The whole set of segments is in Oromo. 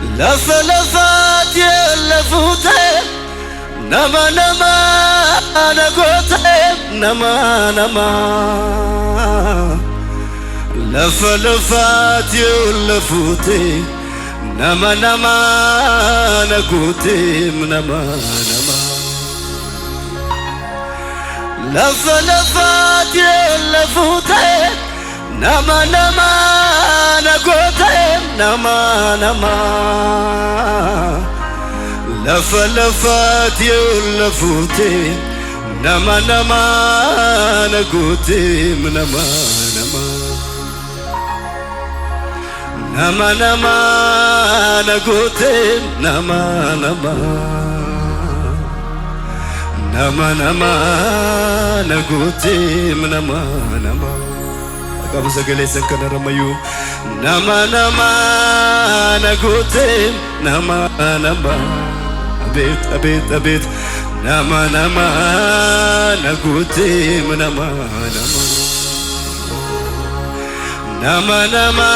لفلفات يلفوت نما نما نقوت نما نما لفلفات يلفوت نما نما نقوت نما نما لفلفات يلفوت نما نما نقوت نما نما لفلفات يلفوت نما نما نقوت نما نما نما نما نقوت نما نما نما نما نقوت نما نما Kamu segala sengkana ramayu nama nama nagutim nama nama abit abit abit nama nama nagutim nama nama nama nama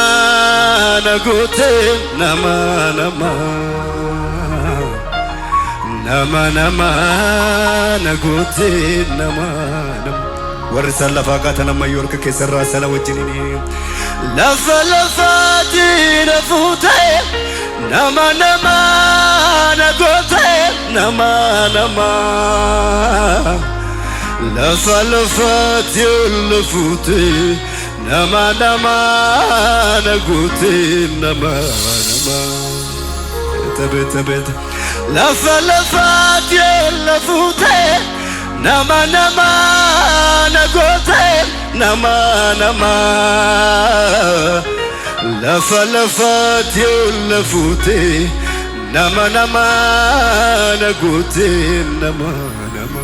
nagutim nama nama nama nama nagutim nama nama ورسال لفاقاتنا ما يورك كسر راسنا وجنيني لفلفاتي نفوتي نما نما نقوتي نما نما لفلفاتي نفوتي نما نما نقوتي نما نما تبت تبت لفلفاتي نفوتي نما نما نقوت نما نما لفلفات يلفوت نما نما نقوت نما نما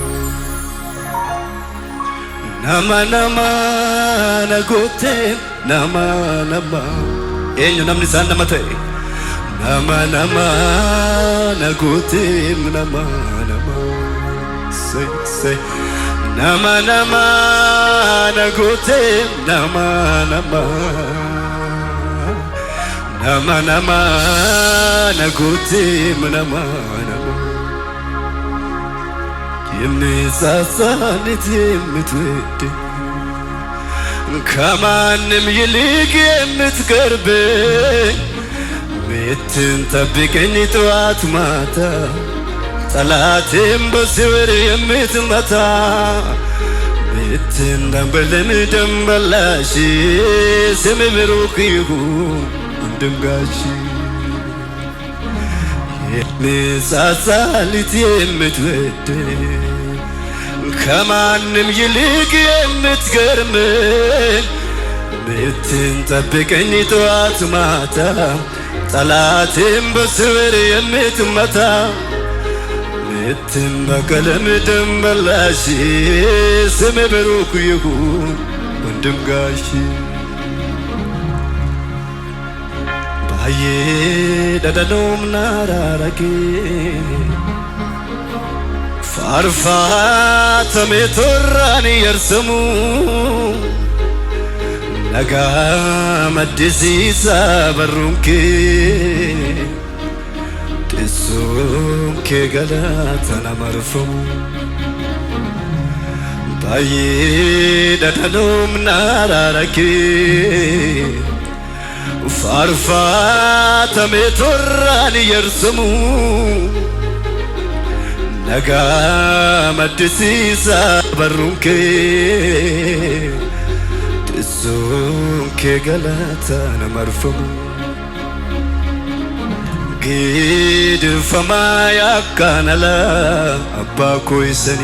نما نما نقوت نما نما إني نمني سان نما تي نما نما نقوت نما نما say nama nama naguti nama nama nama nama naguti nama nama የምሳሳልት የምትወድ ከማንም ይልቅ የምትቀርበኝ የምትጠብቀኝ ጠዋት ማታ ጠላቴም በስውር የምትመታ ብትንደምበልን ደምበላሽ ስም ብሩክ ይሁን ወንድምጋሽ የምሳሳልት የምትወድ ከማንም ይልቅ የምትገርመኝ ብትንጠብቀኝ ጠዋት ማታ ጠላቴም በስውር የምትመታ ብትንበቀለም ደምበላሽ ስም ብሩክ ይሁን ወንድምጋሽ ባዬ ደደሎም ናራረጌ ፋርፋተሜ ቶራን የርሰሙ ነጋ መድሲሳ በሩንኬ ሱንኬ ገላተና መርፈሙ ባዬ ደደሎም ናራረኬ ፋርፋተሜ ቶራን የርሰሙ ነጋ መድሲሳ በሩንኬ ሱንኬ ገላተና መርፈሙ ግድፈማ ያካነላ አባ ኮይሰኒ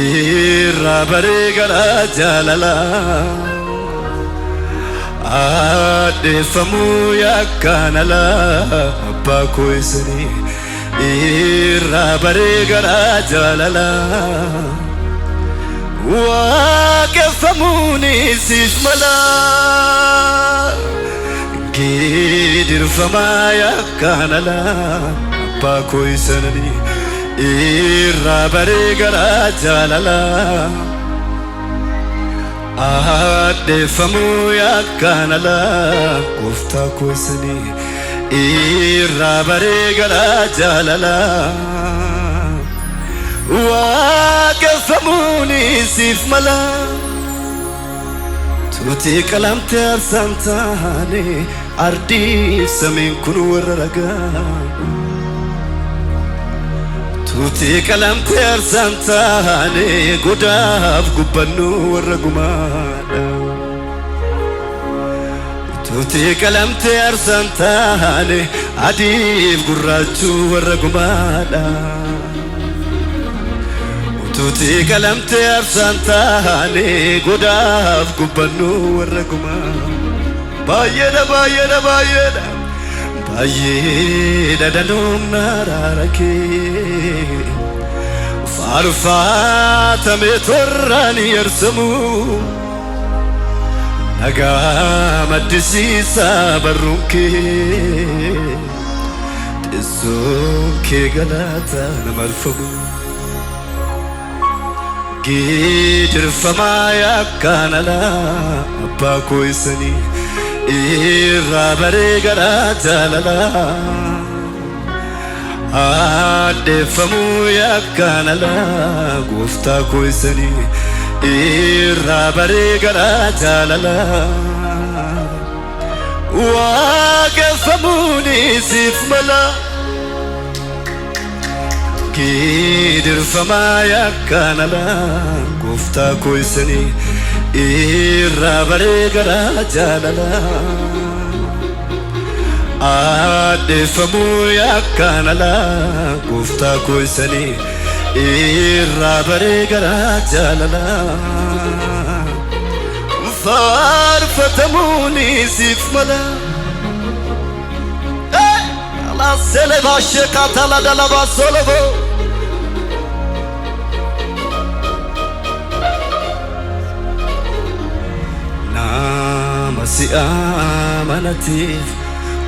ኢራ በሬገላ ጃለላ አዴፈሙ ያካነላ አባ ኮይሰኒ ኢራ በሬገላ ጃለላ ዋቀፈሙኒ ሲሽመላ ግድፈማ ያካነላ አባ ኮይሰኒ ኢራ በሬገላ ጃለላ አዴፈሙ ያካነላ ጎፍታ ኮይሰኒ irra bareegala jaalala waaqeffamuuni siif mala tuuti qalamte arsaan taane ardiif samiin kun warra ragaa tuuti qalamte arsaan taane godaaf gubbannu warra gumaadha tuuti qalamte arsaan taane adiif gurraachu warra gumaadha tuuti qalamte arsaan taane godaaf gubbannu warra gumaadha baay'eedha baay'eedha baay'eedha baay'eedha danoomna raarakee faarfatame torraan yarsamu nagaa maddisiisa barruun kee teessoon kee galata nama alfamu gidirfamaa yakkaan alaa abbaa koo isanii irra bareegala jaalala addeeffamuu yakkaan alaa gooftaa koo isanii irra bareegala jaalala waaqeffamuuni siif mala gidirfamaa yakkaan alaa gooftaa koo isanii irra bareegala jaalala addeeffamuu yakkaan alaa gooftaa koo isanii irra bareegala jaalala faarfatamuuni siif mala alasele baashe katala dalaba solobo nama si amanatiif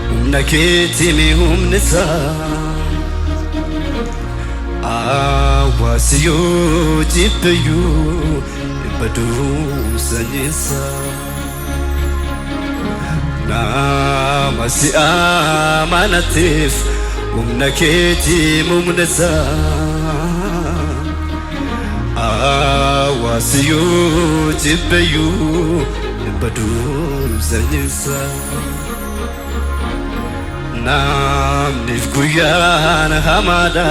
humna keetii humnisa awwaasiyoo jibbayyuu baduu sanyiisa nama si amanatiif humna keetii humnisa awwaasiyoo jibbayyuu baduu sanyiisa namniif guyyaan hamaadha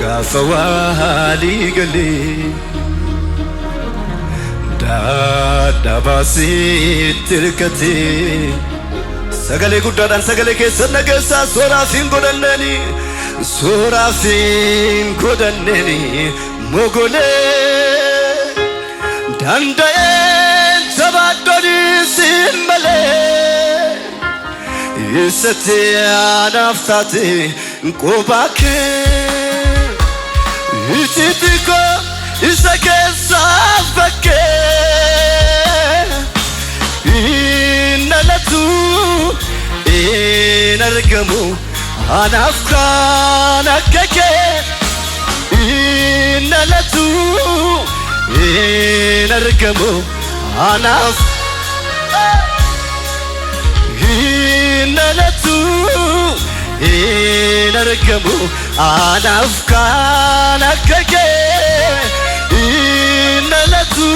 gaafa waalii galee dadhabaasitti hirkatee sagalee guddaadhaan sagalee keessan dhageessaa sooraaf hin godhanneeni mogolee danda'een jabaadhanii siin malee isatti anaaf taate qophaa kee ijiti koo isa keessaa bakkee innalatu in argamu anaaf kan akka kee innalatu in argamu anaaf innalatu in argamu anaaf kan akka kee innalatu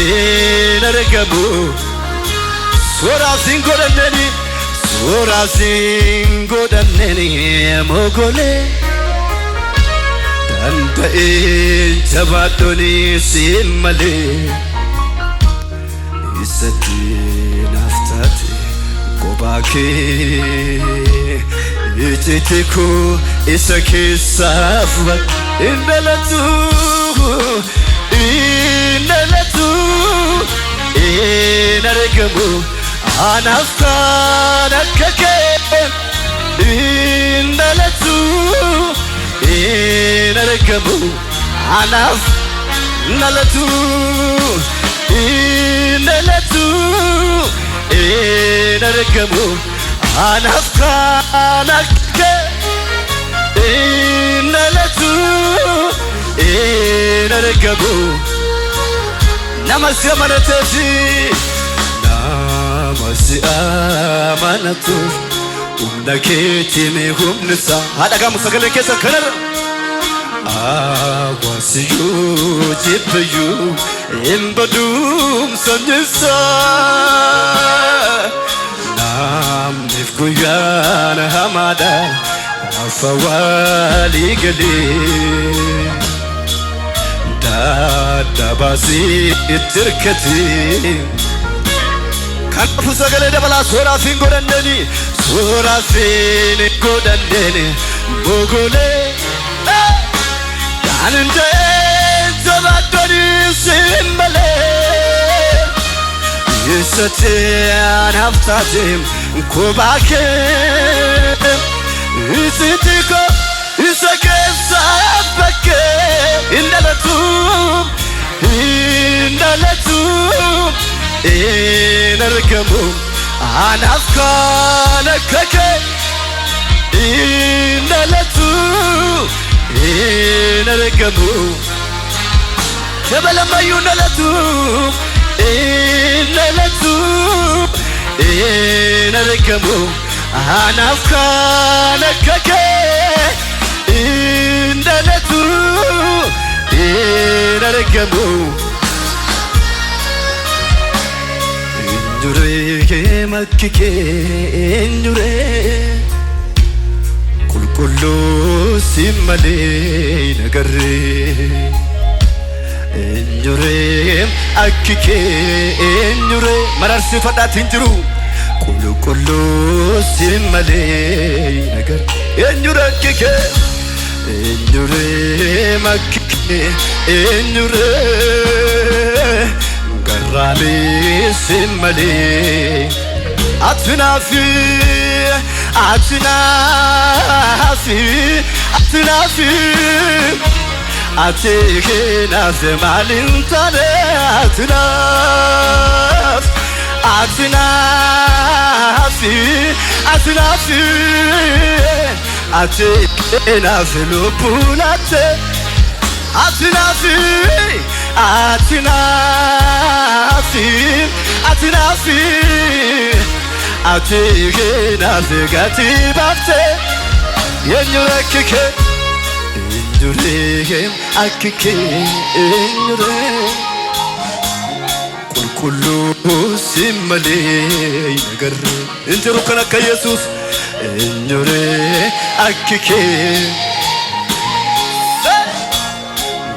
in argamu sooraaf hin godhanneeni mogolee danda'een jabaadhanii siin malee isatti naaf taate qophaa kee ijiti koo isa keessaaf innalatu in argamu anaaf kan akka kee innalatu in argamu anaaf innalatu innalatu in argamu anaaf kan akka innalatu in argamu nama si amanateefi nama si amanatuuf umnaketi me humnisa hada gamu sagale kesa kanar awasiyu jipayu imbadum sanjisa nam nifkuyan hamada afawali gali dabasi itirkati kan fusagale dabala sorafin godandeni sorafin godandeni bogole danende zabadori simbale yesate anaftatim kubake isitiko isakesa bake indalatum inargamu anafkana kake indalatum inargamu jabalama yunalatum inargamu anafkana kake indalatum inargamu Injure makkike injure kulkullu simmale nagarre injure akkike injure mararsi fadat injuru kulkullu simmale nagar injure akkike injure makkike injure garrali simmale atnafi atikina zemalintane atnafi atikina zelupulate atnafi atikina zegati bafte yenyurekike injurehim akike injure kulkullu simmale nagar injuru kana ka Jesus injure akike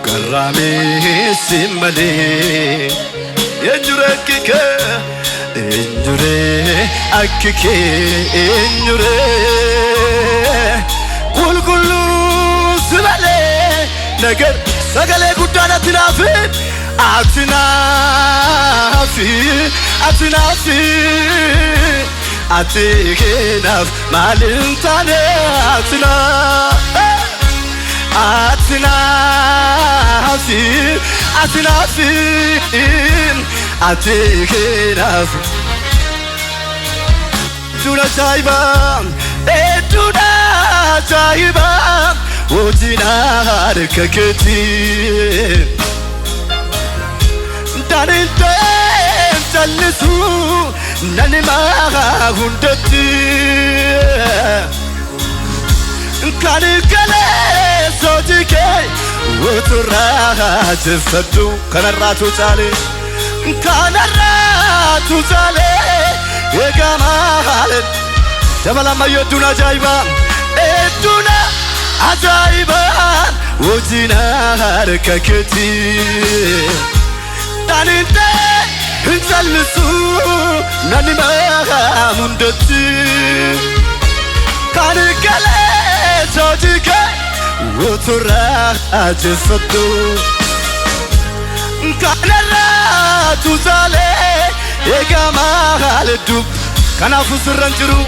garame simmale yenyurekike injure akike injure kulkullu simmale nagar sagale gudana tinafin atinafi atikinaf malintane atinafi atikinaf duna chaiba ojina harkaketi daninte jallisu nanima hundati kanikale sojike utura jefatu kanaratu chale egamal jabalama yoduna jaiba eduna ajaiba ojina harkaketi daninte jallisu nanima hundati kanikale sojike utura jefatu kanaratu chale egamal dub kanafu sirranjiru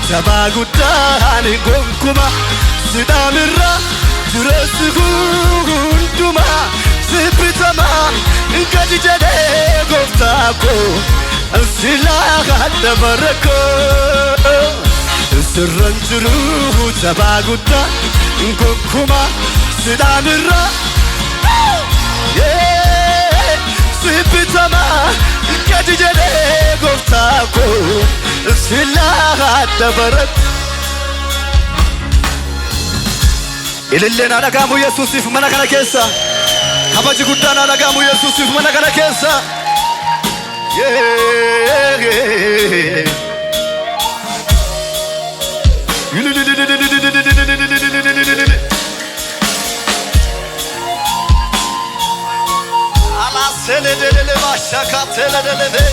jabagudan gonkuma sidamirra jiresigu hunduma sibitama ngajide goftako silaga barako sirranjiru jabagudan gonkuma sidamirra sibitama ngajide goftako ሲላሃደ በረት ililleen adagamu Yesuusif mana kana keessa kabaji guddaan adagamu Yesuusif mana kana keessa ala seledelele başakatelelele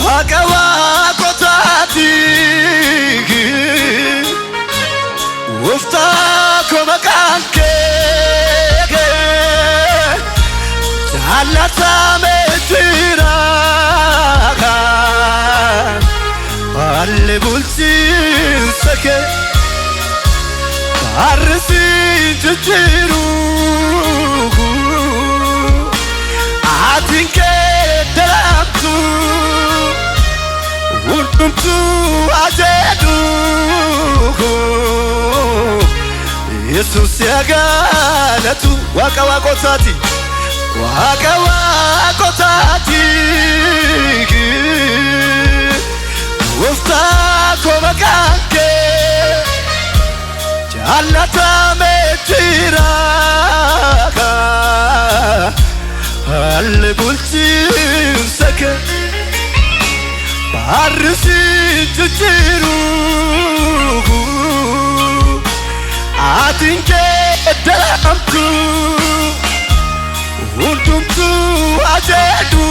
wakawa kotati Ufta koma kanke Jalata metira Alle bulsin sake Arsi jiru Atinke dalamtu Untumtu ajedu Yesus yagalatu waka wakotati Ufta koma kanke Jalata metira Alle bulsin sake Barsi jiru Atinke dalamku Untumtu ajedu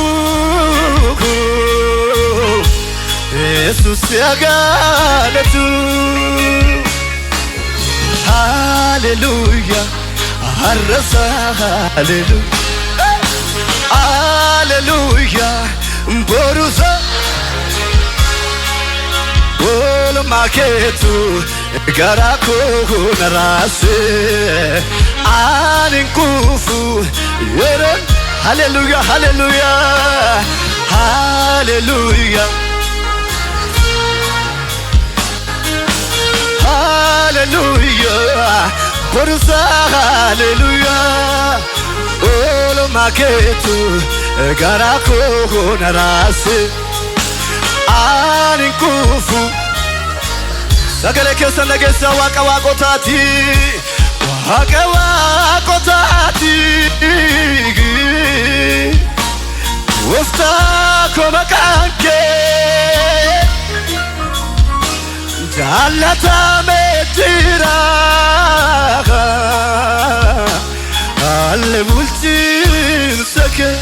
Yesus yagalatu Hallelujah Arrasa Hallelujah Hallelujah Borusa Ol maketu Garako narase Anin kufu Yeron Hallelujah Hallelujah Hallelujah Hallelujah Borusa Hallelujah Ol maketu Garako narase Anin kufu Sagale keessa nageessa waaqa waaqotaati waaqa waaqotaati Uftaa koma kanke jaalatame jira alle bulchiinsa kee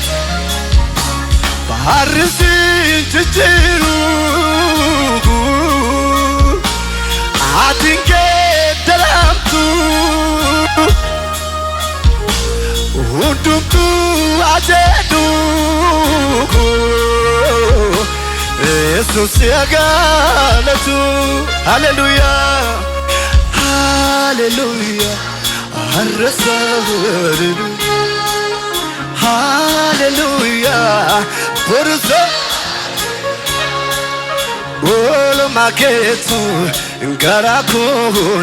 baharrisiin jiru Atinke dalamtu Untumtu ajedu Yesus yagalatu Hallelujah Hallelujah Arrasa Hallelujah Borusa Ol maketu Garako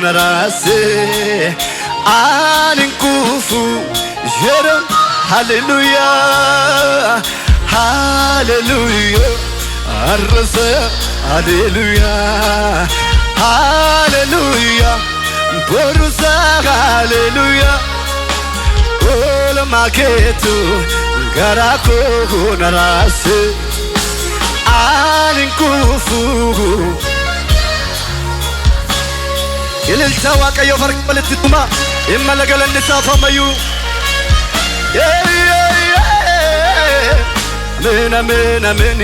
narase Anin kufu Yeron Hallelujah Hallelujah Arrasa Hallelujah Hallelujah Borusa Hallelujah Ol maketu Garako narase Anin kufu Ililcha waaqayyo farqi walitti tuma Imma lagalanni saafamayu Amen amen amen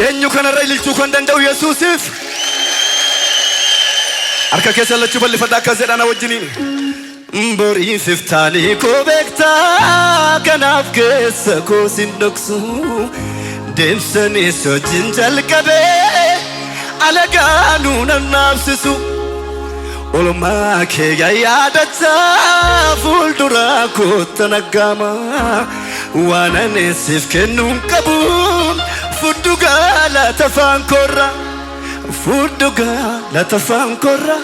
Eenyu kanarra ililchuu kan danda'u Yesuusif Harka keessa lachuu bal'ifadhaa akkas jedhana wajjiniin Borii siftaanii koo beektaa kanaaf keessa koo sin dhoksu Deemsanii sochiin jalqabee alagaanuu nannaabsisu Oolmaa kee yaadachaa fuulduraa kootta naggaama Waan ani siif kennuun qabu fudhu galata afaan korra Fudhu galata afaan korra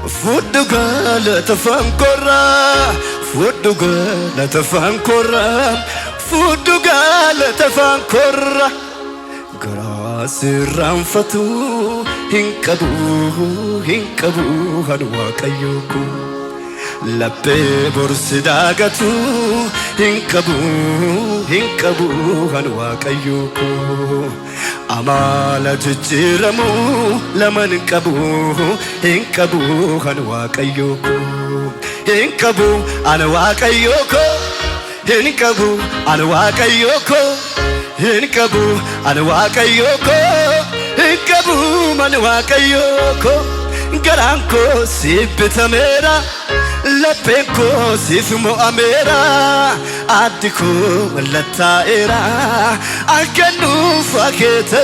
Fudduga latafankora Fudduga latafankora Fudduga latafankora Garasirranfatu hinkabu hanwaqayyuku Lappe borsidagatu hinkabu hanwaqayyuku Amala jijjiramu laman qabu hinkabu hanwaqayyuku hinkabu anwaqayyuku hinkabu anwaqayyuku hinkabu anwaqayyuku hinkabu anwaqayyuku Garanko sibbitamera Lappenko sifmo amera Addiko mallattaera Akkannu fakkeete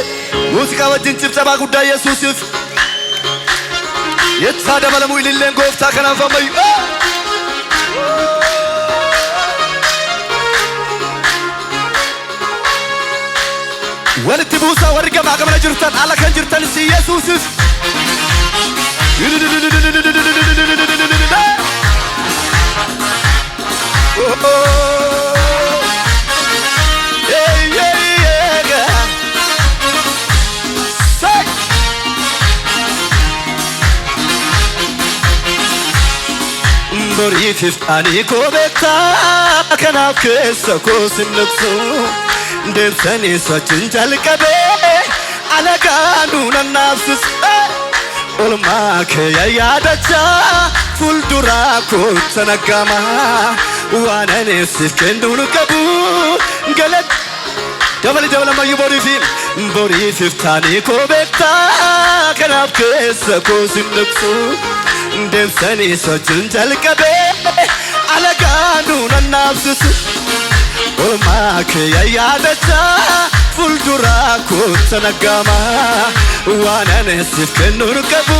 Muuziqaa wajjin cibcabaa guddaa Yesuusiif Yettaa dabalamu ililleen gooftaa kanaaf ammayyu Walitti buusaa warri gamaa gamana jirtan ala kan jirtan si Yesuusiif Boriifif ani kobeekta kanaaf keessa koo sinnaqsu deemsanii sochiin jalqabee alagaanuu nannaafsis Olmaa kee yaadachaa fulduraa kootta nagama waan ani siif kennuun qabu galat dabalamayyu boriifif taanii koo beektaa kanaaf keessa koo sinnaqsu deemsanii sochiin jalqabee alagaanuu nannaafsisu Olmaa kee yaadachaa fulduraa kootta nagama waan ani siif kennuun qabu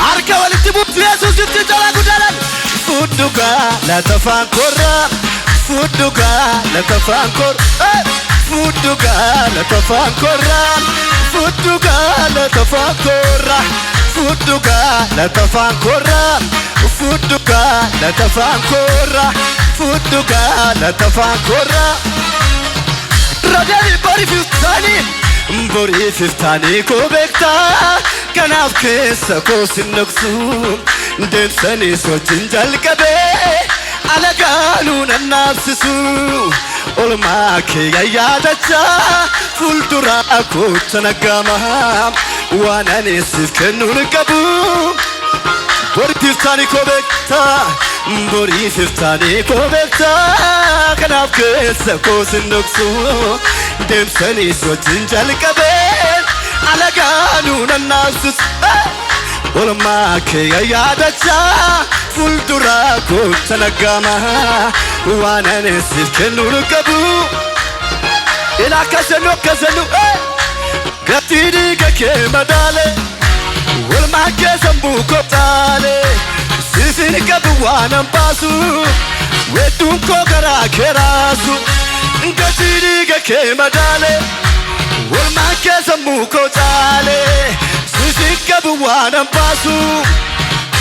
harka walitti buutu Yesuusitti jala guddaadhaan Fudduga latafankora Fudduga latafankora Fudduga latafankora Fudduga latafankora Fudduga latafankora Fudduga latafankora Fudduga latafankora Radari boriifif taanii koo beektaa kanaaf keessa koo sinnaqsu deemsanii sochiin jalqabee alagaanuu nannaafsisu olmaa kee yaadachaa fulduraa kootta nagama waan ani siif kennuun qabu boriifif taanii koo beektaa boriifif taanii koo beektaa kanaaf keessa koo sinnaqsu deemsanii sochiin jalqabee alagaanuu nannaafsisu olmaa kee yaadachaa fulduraa kootta nagama waan ani siif kennuun qabu ila akkasanu gatii dhiiga kee madaale olmaa kee sammuu kootaale siifin qabu waan hambaasu wedduun koo garaa kee raasu gatii dhiiga kee madaale olmaa kee sammuu kootaale siifin qabu waan hambaasu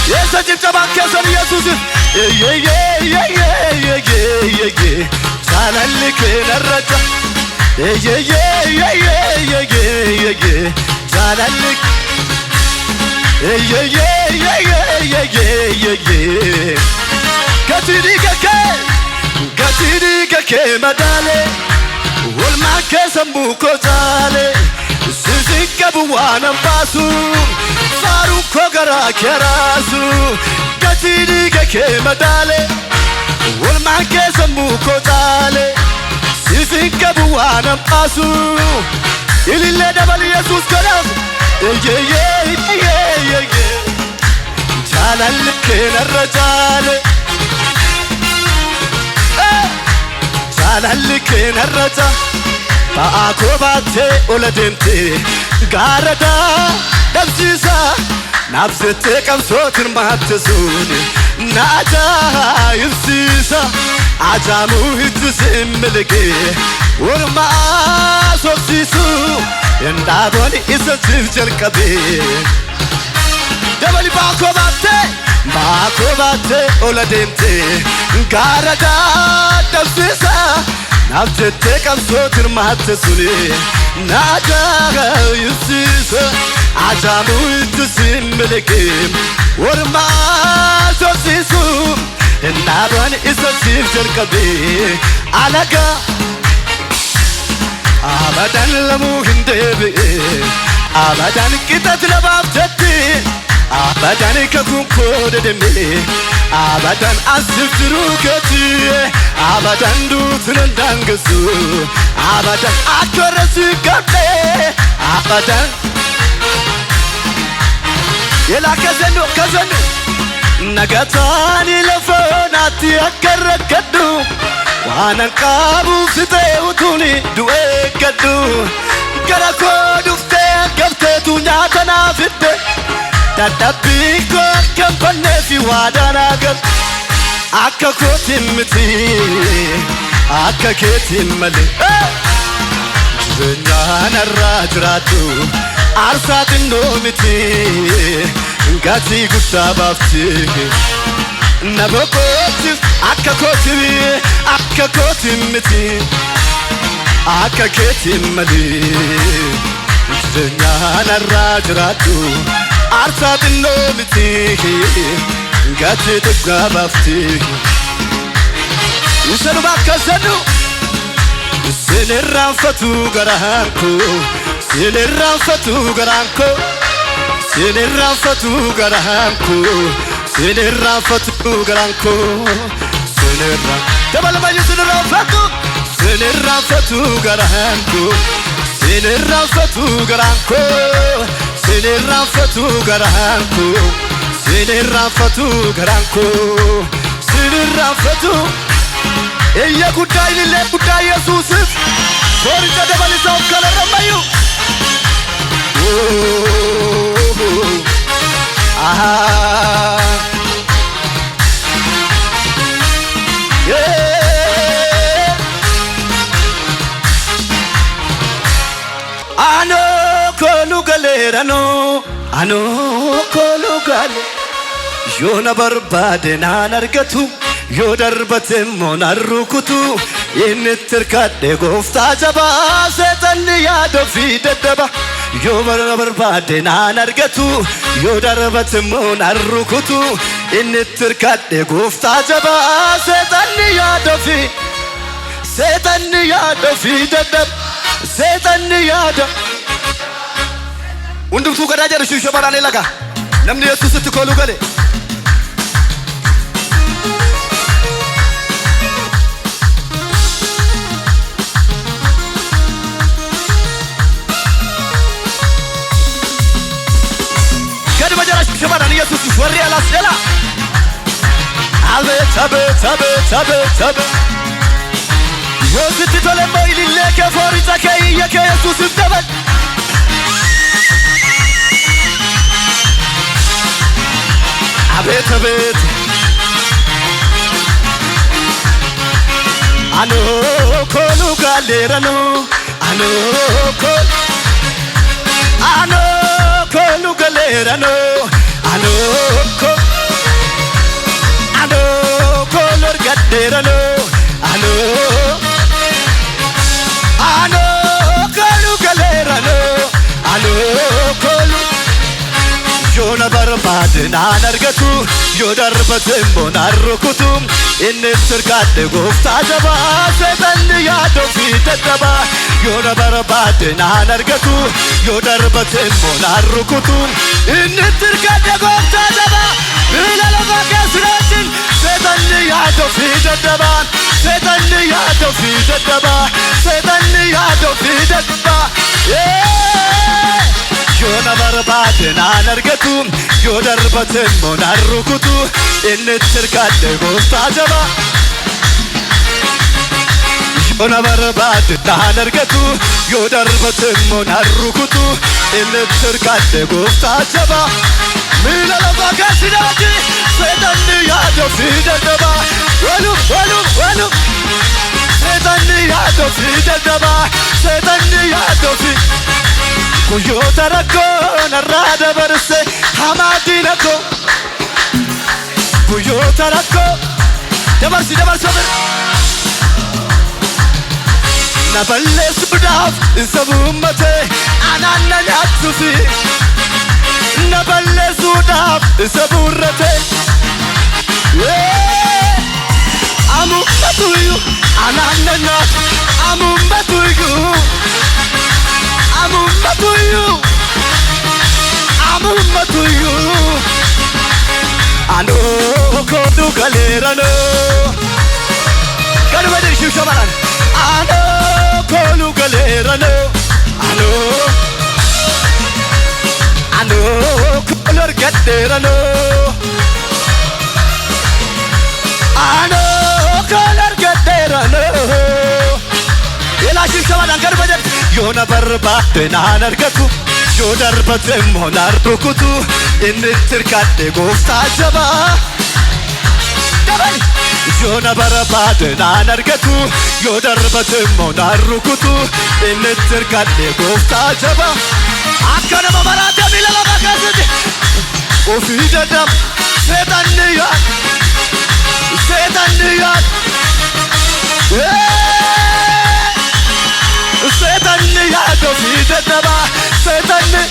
Yeesa cibcabaan keessan Yesuusif jaalalli kee narra jaalalli gatii dhiiga kee madaale olmaa kee sammuu kootaale siifin qabu waan hambaasu faaruun koo garaa kee raasu gatii dhiiga kee madaale olmaa kee sammuu kootaale siifin qabu waan hambaasu ilillee dabali Yesuus kanaaf jaalalli kee narra jaale jaalalli kee narra ba'aa koo baattee ola deemtee gaaradaa dhabsiisa naaf jettee qabsootiin maatte suuni na ajaa'ibsiisa ajaa'amuu itti siin miligee ormaa sobsiisu hin dhaaboon isa siif jalqabee dabali ba'aa koo baattee baate ola deemte gaarada dabsisa naaf jettee qabsoo tirmaatte suni naagaa yibsiisa ajaamu itti simbileke warmaa tosiisu naaban isa siif jalqabe alaga abadan lamuu hin deebi'e abadan qixat labaaf jetti abadan kakunkoo dedemee abadan asif jiruu keeti abadan duutin dangesu abadan akkorasi qabde abadan yela kazenu nagatani lafoonatti akkarakaddu waanan qabu fitee utuni du'ee gaddu gara koo dhuftee gabteetu nyaata naafidde dadhabbii koo akkan banneefi waadaan agar akka kootiin miti akka keetiin malee jireenyaan irraa jiraattu aarsaa xinnoo miti gatii guddaa baafti nama kootiif akka kootiin miti akka keetiin malee jireenyaan irraa jiraattu aarsaa xinnoo miti gatii guddaa baafti Usanuba akkasanu sinirraanfatu garaanko sinirraanfatu garaanko sinirraanfatu garaanko sinirraanfatu garaanko sinirra dabalamayu sinirraanfatu garaanko sinirraanfatu garaanko sinirraanfatu garaanko sinirraanfatu garaanko sinirraanfatu Eya guddaa illee guddaa Yesuusif Fooricha dabalisaaf galaramayu Ano kolu galerano Ano kolu gale Yoona barbaade naan argatu Yoo darbate moonar rukutu inni tirkadhe gooftaa jabaa seexanni yaada ofii daddaba yoo barbaade naan argatu yoo darbate moonar rukutu inni tirkadhe gooftaa jabaa seexanni yaada ofii daddaba seexanni yaada hundumtuu gadaa jedhu shiisho baraanee laga namni Yesuusitti kooluu gale Shabaran Yesus warri alas dela Albet abet Yesus titole mo ilille ke forita ke iya ke Yesus dabat Abet Ano kolu galerano Ano kolu galerano Ano color gadderano Ano colu galerano Ano colu Yoona barbaade naan argatu yoo darbate moonar rukutu inni tirkadhe gooftaa jabaa seexanni yaada ofii daddaba yoona barbaade naan argatu yoo darbate moonar rukutu inni tirkadhe gooftaa jabaa bila lafa keessiraatiin seexanni yaada ofii daddaba seexanni yaada ofii daddaba seexanni yaada ofii daddaba Yoona barbaade naan argatu yoo darbate moonar rukutu inni tirkadhe gooftaa jabaa Yoona barbaade naan argatu yoo darbate moonar rukutu inni tirkadhe gooftaa jabaa Mina lafa keessiraati seexanni yaada ofii daddaba walu seexanni yaada ofii daddaba seexanni yaada ofii Kuyyoota rakkoo narraa dabarse hamaa diina koo guyyoota rakkoo dabarsi bir na balleessuudhaaf sabuummate anaan na nyaattuufi na balleessuudhaaf sabuurrate amummatuyyuu anaan na nyaatu amummatuyyuu anoo kootu galeerano kanuma dirshuu shamarran anoo koolu galeerano anoo koolu argadheerano anoo koolu argadheerano ilaashuu shamarran kanuma dirshuu yoona barbaadde naan argatu yoo darbate immoo naan rukutu inni tirkadhe gooftaa jabaa dabali yoona barbaadde naan argatu yoo darbate immoo naan rukutu inni tirkadhe gooftaa jabaa akka nama maraate miila lama keessatti ofii dadhab seetanni yaad seetanni ofii dadhabaa seetanni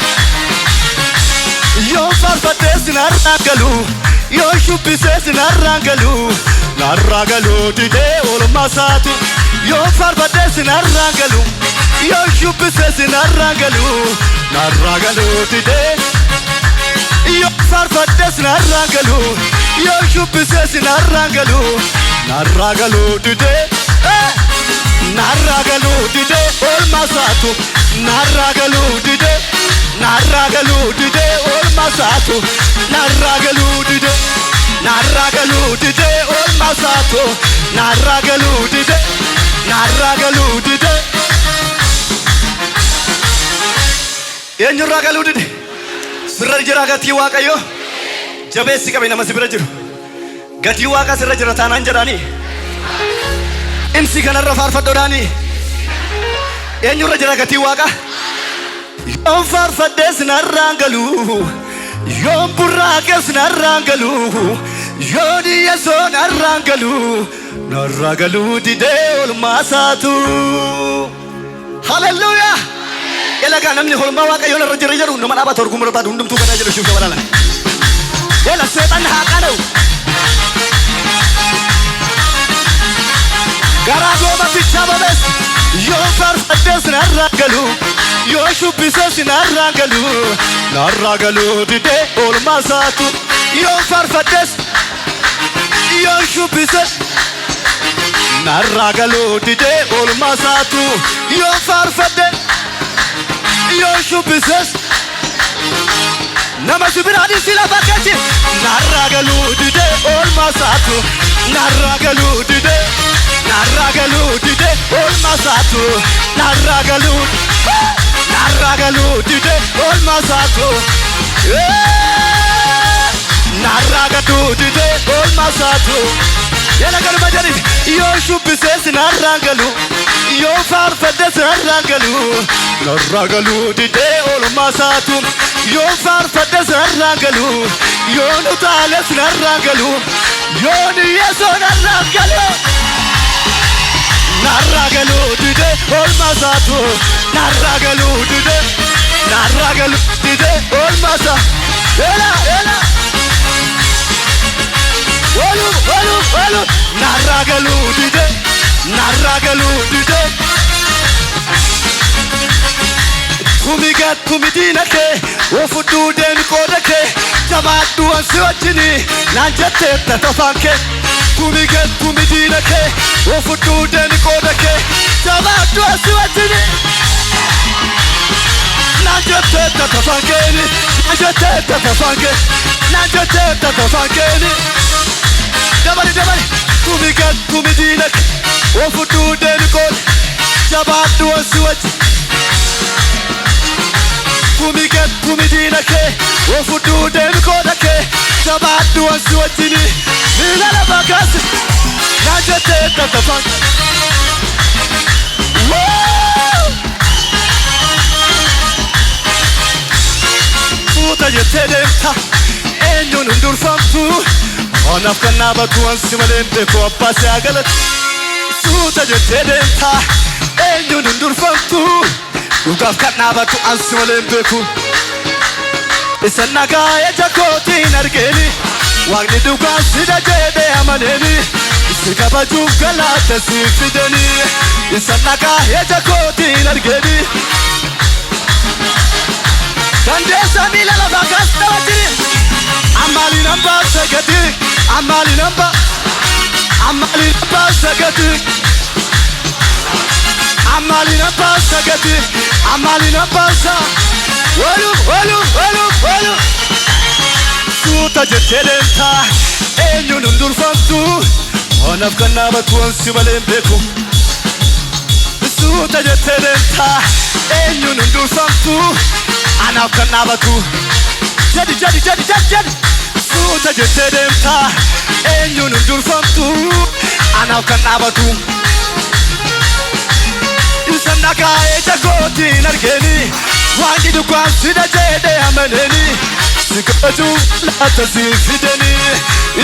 yoo farfatee sinarraa galu yoo shubbisee sinarraa galu didee oolmaa isaatu yoo farfatee sinarraa galu yoo shubbisee sinarraa galu didee yoo farfatee sinarraa galu yoo shubbisee sinarraa galu didee narragalu dide olmasatu narragalu dide olmasatu narragalu dide olmasatu narragalu dide yenurragalu dide sirra jira gatii waaqayyo jabeessi qabe nama sirra jiru gatii waaqa sirra jira taanaan jedhani imsi kanarra faarfadhoodhaani eenyurra jira gatii waaqa yoon faarfadhee sinarraan galu yoon burraaqee sinarraan galu yoon iyyeessoo narraan galu didee olmaa isaatu haleluuyaa elagaa namni olmaa waaqayyoon irra jira jedhu nama dhaabata orguu barbaadu hundumtuu kanaa jedhu shuuf gabalala ela seexan haa qana'u garaa goomaticha babees yoo faarfadhee sinarraa galu yoo shubbisee sinarraa galu didee oolmaa isaatu yoo faarfadhee yoo shubbisee narraa galu didee oolmaa isaatu yoo faarfadhee yoo shubbisee nama sibiraadhi sila fakkachi narraa galu didee oolmaa isaatu narraa galu didee olmaa isaatu narraa galu didee olmaa isaatu narraa galu didee olmaa isaatu yana galma jedhi yoo shubbisee sinarraa galu yoo faarfadhee sinarraa galu narraa galu didee olmaa isaatu yoo faarfadhee sinarraa galu yoo utaalee sinarraa galu yoo iyyeessoo narraa galu narragalu dide olmasatu narragalu dide olmasa ela olu narragalu dide kumigat kumidinake ofududen kodake jabaaddu ansi wajjini naan jettee tatafanke kumigat kumidinake ofududen kodake jabaaddu ansi wajjini naan jettee tatafankeni dabali kumigat kumidinake ofududen kodake jabaaddu ansi wajjini kumigat kumidinake ofududen kodake jabaaddu ansi wajjini milala bakasi najete tatafan futa yete demta eenyuun hundurfamtu Onaf kannabatu ansi malee beeku abbaa siyaagalat suuta jettee deemta eenyuun hin durfamtu dhugaaf kannabatu ansi malee beeku isa nagaa ija kootiin argeeni waaqni dhugaa sida jedhee amaneeni si kabajuuf galaata si fideni isa nagaa ija kootiin argeeni dandeessa miila lafaa kaas taphatini amali namba sagati amali namba sagati amali namba sagati amali namba sa walu suuta jettedenta eenyuun hin durfamtu onaf kannabatu ansi malee beeku suuta jettedenta eenyuun hin durfamtu anaaf kannabatu jadi suuta jettedenta eenyuun hin durfamtu anaaf kannabatu isa nagaa ija kootiin argeeni waaqni dhugaa sida jedhee amaneeni si kabajuuf laata si fideni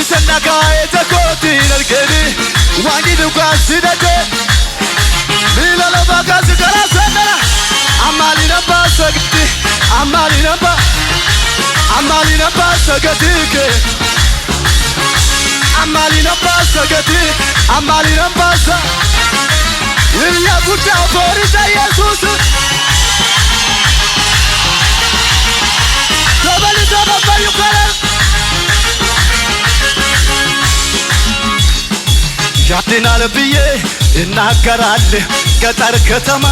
isa nagaa ija kootiin argeeni waaqni dhugaa sida jedhee miila lafaa kaasi karaa seendara amali namba sagati amali namba sagati ke amali namba sagati amali namba sa Illa gudda forisa Yesus Dobali bayu kala ያድናል ብዬ እናገራለሁ ገጠር ከተማ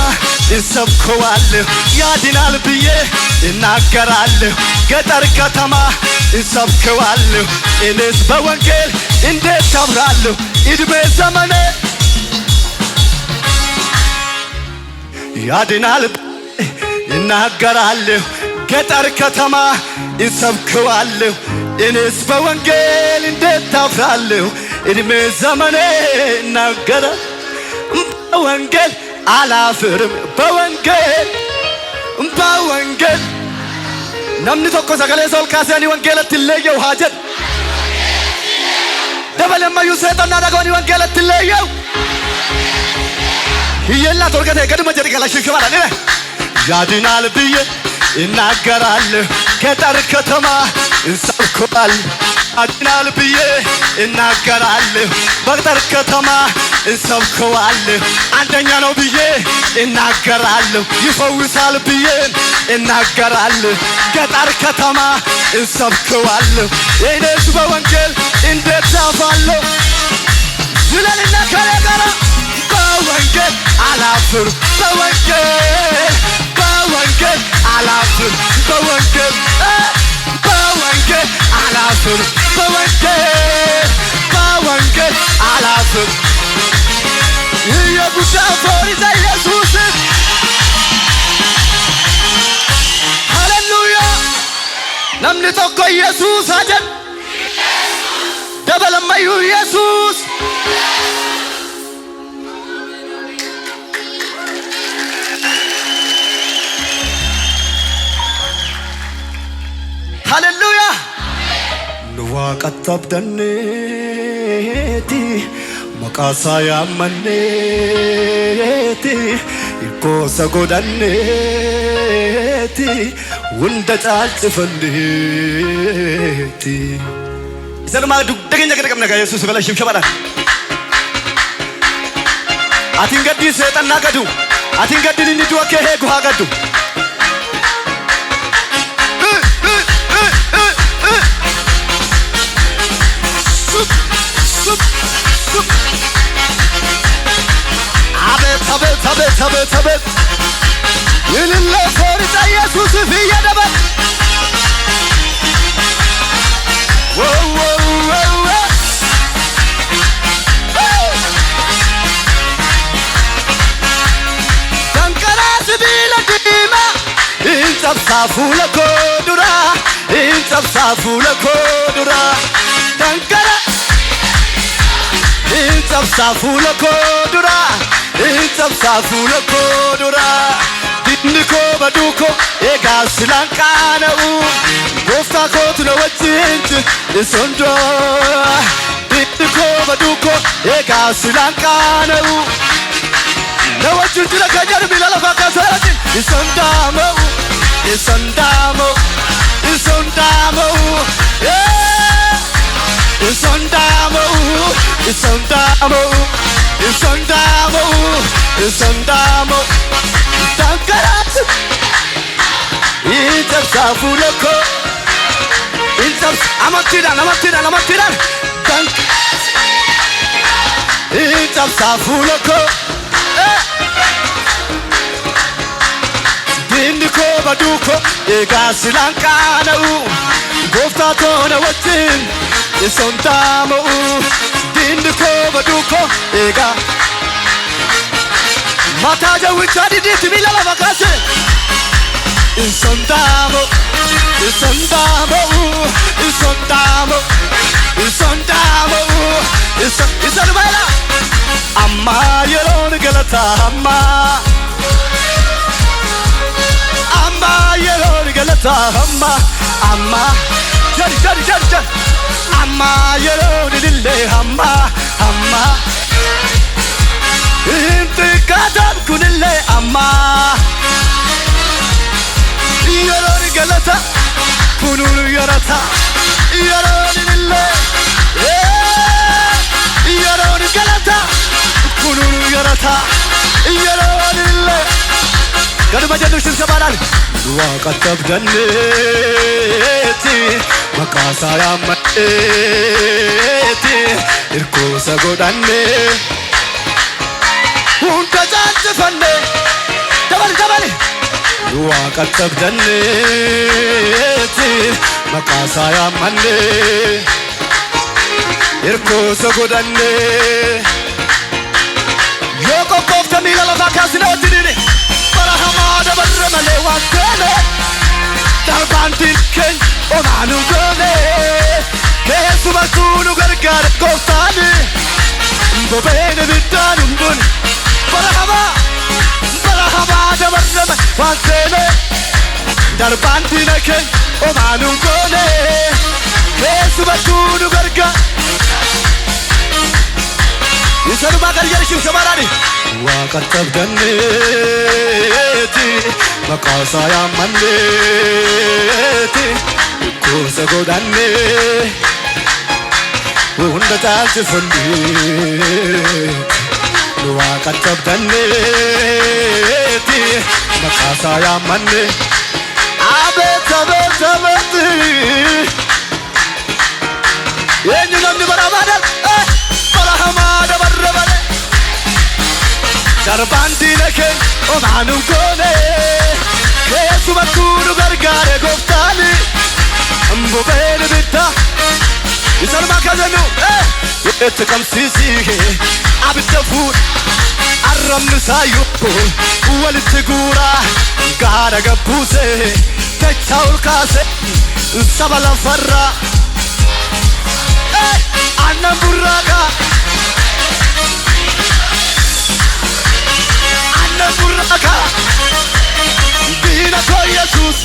እንሰብከዋለሁ ያድናል ብዬ እናገራለሁ ገጠር ከተማ እንሰብከዋለሁ እኔስ በወንጌል እንዴት አብራለሁ እድሜ ዘመኔ ያድናል እናገራለሁ ገጠር ከተማ እንሰብከዋለሁ እኔስ በወንጌል እንዴት አፍራለሁ እድሜ ዘመኔ እናገራ በወንጌል አላፍርም በወንጌል namni tokko sagalee sol kaasanii wangeelatti illeeyyew haa jedhu dabalammayyuu seexannaa dhaga'anii wangeelatti illeeyyew hiyyeellaa torgatee gaduma jedhi galashiishabaadhaan yaadinaal biyye እናገራለሁ ገጠር ከተማ እንሰብከዋለሁ ያድናል ብዬ እናገራለሁ በገጠር ከተማ እንሰብከዋለሁ አንደኛ ነው ብዬ እናገራለሁ ይፈውሳል ብዬ እናገራለሁ ገጠር ከተማ እንሰብከዋለሁ እኔስ በወንጌል እንዴት አፋለሁ ስለልና ከኔ ጋር በወንጌል አላፍርም በወንጌል አላፍርም በወንጌል አላፍርም በወንጌል አላፍርም የጉዳ ፎሪዛ ኢየሱስ ሃሌሉያ namni tokko ኢየሱስ አጀን ደበለማዩ ኢየሱስ Hallelujah. Nuwa katabdaneti makasa ya maneti ikosa godanneti wunda caalchifanneti isanuma dugdagenya kadakam naga Yesus bala shimshabada atin gaddi setan nagadu atin gaddi ni duwa ke he guha gadu አቤት ይልለ ፎሪታ ኢየሱስ ፍየደበ ተንቀራስ ቢለ ዲማ እንጸብሳፉ ለኮዱራ ተንቀራ እንጸብሳፉ ለኮዱራ dinko baduko ega silankano gosta ko tulo wajinj isondo dinko baduko ega silankano no wajinj la kajar bilala fakasati isondamo isondamo isondamo isondamo isondamo isondamo isondamo tankarat itabsafulako itabs amatiran tank itabsafulako dinko baduko egasilankana gofta tona wajin isondamo dinko baduko ega mataja wichadi dit milala vakase isondamo isondamo isondamo isondamo isondamo amma yeron galata amma yeron galata amma jari amma yeron lille amma inti kadam kunille amma yeron galata kunul yarata yeron lille yeron galata kunul yarata yeron lille gaduma jadushin sabaral waqatab danneti makasa yameti irko sagodanne unta janfanne dabali waqatab danneti makasa yamane irko sagodanne yoko kofta milala vakasina tidini Barahama barramale wantene Darbantilken onanu gone Kesu batunu gargar kostani Mbobene bitanum gun Barahama barramale wantene Darbantilken onanu gone Kesu batunu gargar Isanu bakar yarishim samarani waqatab danneti makasa yamanneti kosa godanne unda tachifundi waqatab danneti makasa yamanne abet yenyu namni barabada barahama barabada Darbandinake onanu kone Kesu batunu gargare goftani Mbobene bitta Isan makazanu Etkam sisihe Abitafur Arram nisayuko Walitigura Gara gabuse Techaul kase Sabala farra Anna burraga Burraka Dina ko Jesus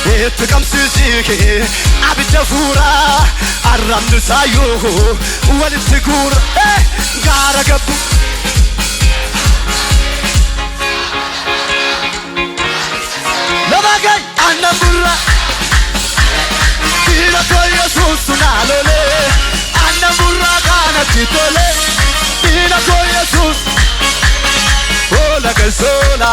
Etkam sisihe Abitafura Arram nisayuko Walitigura Gara gabu Nabagay Anna burra Dina ko Jesus nalole Anna burra kana titole Dina ko Jesus Hola Gazola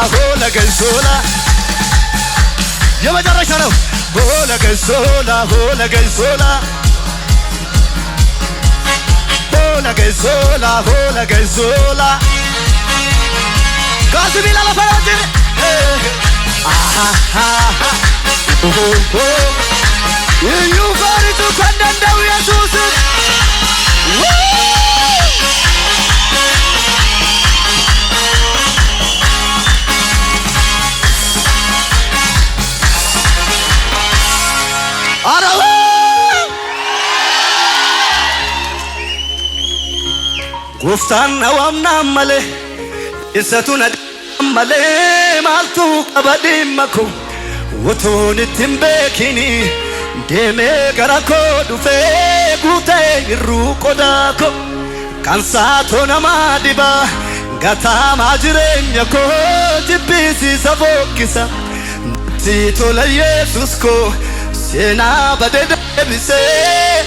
የመጨረሻ ነው Hola Gazola Gazmila la parade You got it to condemn the Jesus Guftan awamna male Isatuna male maaltu qaba dhimma koo utuun ittiin beekini deemee gara koo dhufee guutee hirruu qodaa koo kan saatoo namaa dhibaa gataamaa jireenya koo jibbisiisa fokkisa natti tola Yesus koo seenaa badee deebisee